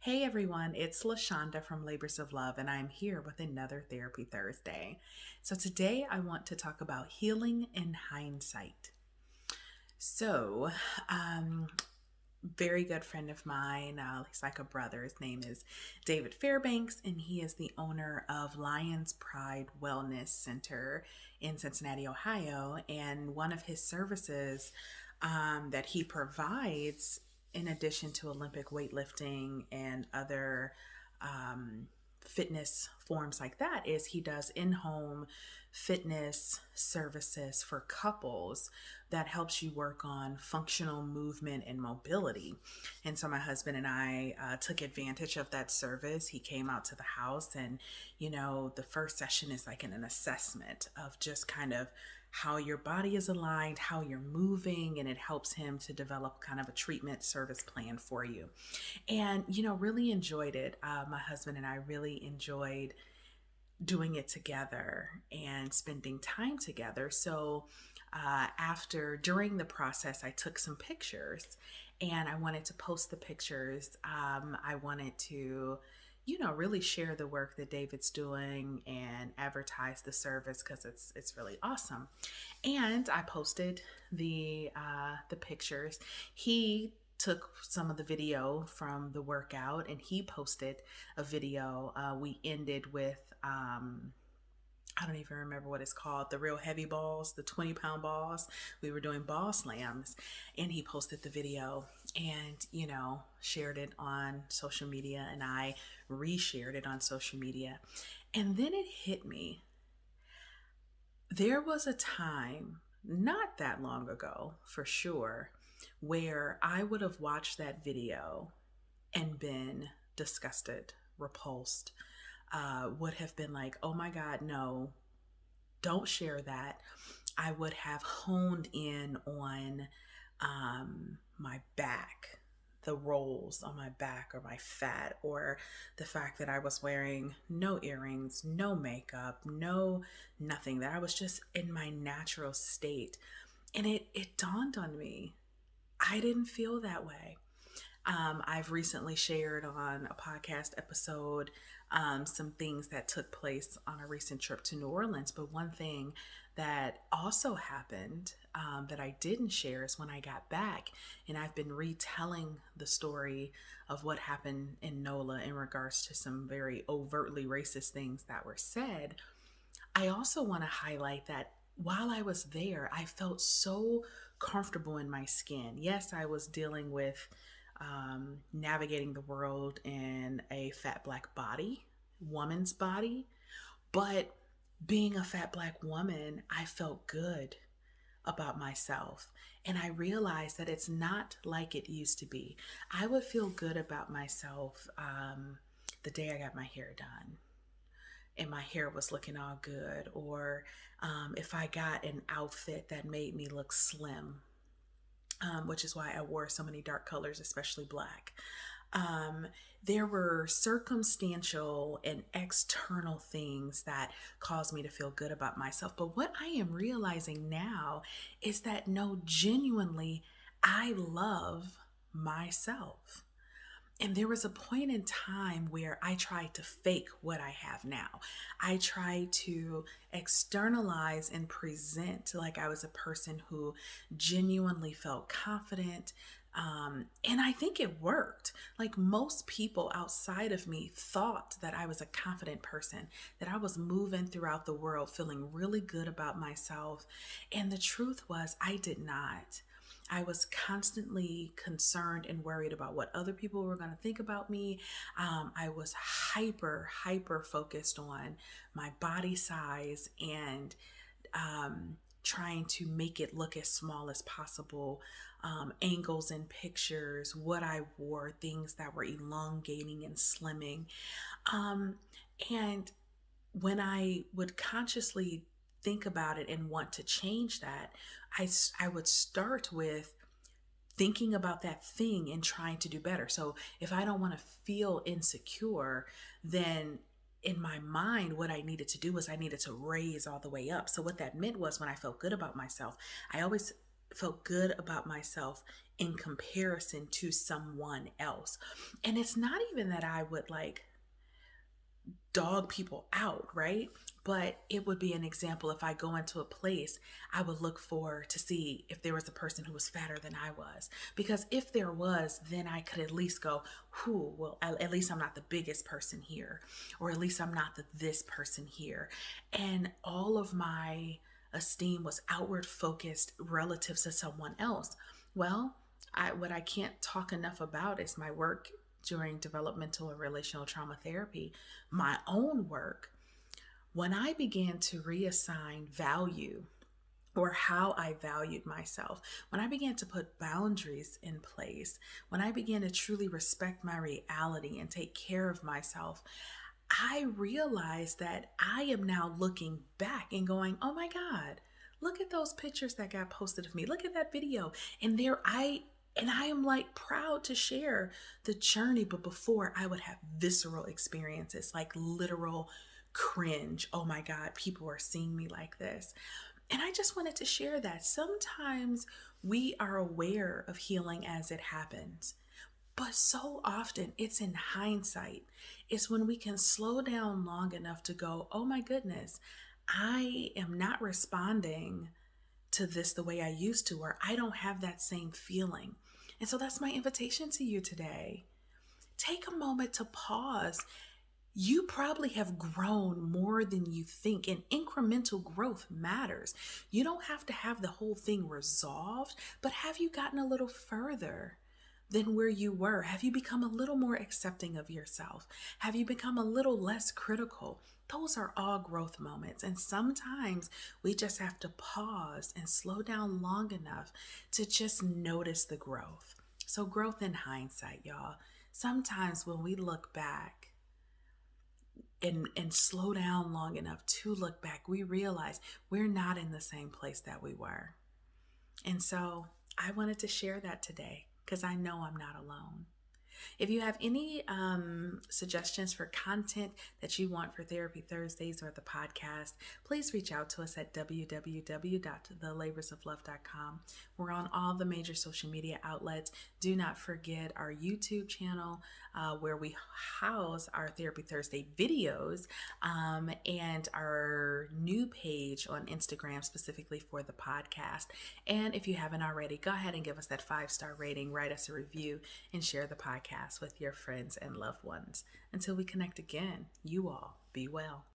Hey everyone, it's LaShonda from Labors of Love, and I'm here with another Therapy Thursday. So today I want to talk about healing in hindsight. So, um, very good friend of mine, he's like a brother. His name is David Fairbanks, and he is the owner of Lions Pride Wellness Center in Cincinnati, Ohio. And one of his services that he provides, in addition to Olympic weightlifting and other um, fitness forms like that, is he does in-home fitness services for couples that helps you work on functional movement and mobility. And so my husband and I took advantage of that service. He came out to the house, and the first session is like an assessment of just kind of how your body is aligned, how you're moving, and it helps him to develop kind of a treatment service plan for you. And, really enjoyed it. My husband and I really enjoyed doing it together and spending time together. So, during the process, I took some pictures and I wanted to post the pictures. I wanted to, really share the work that David's doing and advertise the service because it's really awesome. And I posted the pictures. He took some of the video from the workout and he posted a video. We ended with I don't even remember what it's called, the real heavy balls, the 20-pound balls. We were doing ball slams, and he posted the video and, shared it on social media, and I reshared it on social media. And then it hit me. There was a time, not that long ago, for sure, where I would have watched that video and been disgusted, repulsed, would have been like, oh my God, no, don't share that. I would have honed in on my back, the rolls on my back or my fat, or the fact that I was wearing no earrings, no makeup, no nothing, that I was just in my natural state. And it dawned on me, I didn't feel that way. I've recently shared on a podcast episode some things that took place on a recent trip to New Orleans. But one thing that also happened that I didn't share is when I got back, and I've been retelling the story of what happened in NOLA in regards to some very overtly racist things that were said. I also want to highlight that while I was there, I felt so comfortable in my skin. Yes, I was dealing with navigating the world in a fat black body, woman's body, but being a fat black woman, I felt good about myself. And I realized that it's not like it used to be. I would feel good about myself the day I got my hair done and my hair was looking all good, or if I got an outfit that made me look slim, which is why I wore so many dark colors, especially black. There were circumstantial and external things that caused me to feel good about myself. But what I am realizing now is that no, genuinely, I love myself. And there was a point in time where I tried to fake what I have now. I tried to externalize and present like I was a person who genuinely felt confident. And I think it worked. Like most people outside of me thought that I was a confident person, that I was moving throughout the world feeling really good about myself. And the truth was, I did not. I was constantly concerned and worried about what other people were going to think about me. I was hyper focused on my body size and trying to make it look as small as possible. Angles in pictures, what I wore, things that were elongating and slimming. And when I would consciously think about it and want to change that, I would start with thinking about that thing and trying to do better. So if I don't want to feel insecure, then in my mind, what I needed to do was I needed to raise all the way up. So what that meant was when I felt good about myself, I always felt good about myself in comparison to someone else. And it's not even that I would like dog people out, right? But it would be an example if I go into a place, I would look for to see if there was a person who was fatter than I was. Because if there was, then I could at least go, who, well, at least I'm not the biggest person here, or at least I'm not this person here. And all of my esteem was outward focused relative to someone else. Well, what I can't talk enough about is my work during developmental and relational trauma therapy, my own work. When I began to reassign value or how I valued myself, when I began to put boundaries in place, when I began to truly respect my reality and take care of myself, I realized that I am now looking back and going, oh my God, look at those pictures that got posted of me. Look at that video. And I am like proud to share the journey. But before, I would have visceral experiences, like literal cringe. Oh my God, people are seeing me like this. And I just wanted to share that sometimes we are aware of healing as it happens. But so often it's in hindsight. It's when we can slow down long enough to go, oh my goodness, I am not responding to this the way I used to, or I don't have that same feeling. And so that's my invitation to you today. Take a moment to pause. You probably have grown more than you think, and incremental growth matters. You don't have to have the whole thing resolved, but have you gotten a little further than where you were? Have you become a little more accepting of yourself? Have you become a little less critical? Those are all growth moments. And sometimes we just have to pause and slow down long enough to just notice the growth. So growth in hindsight, y'all. Sometimes when we look back, and slow down long enough to look back, we realize we're not in the same place that we were. And so I wanted to share that today because I know I'm not alone. If you have any suggestions for content that you want for Therapy Thursdays or the podcast, please reach out to us at www.thelaborsoflove.com. We're on all the major social media outlets. Do not forget our YouTube channel where we house our Therapy Thursday videos and our new page on Instagram specifically for the podcast. And if you haven't already, go ahead and give us that 5-star rating, write us a review, and share the podcast with your friends and loved ones. Until we connect again, you all be well.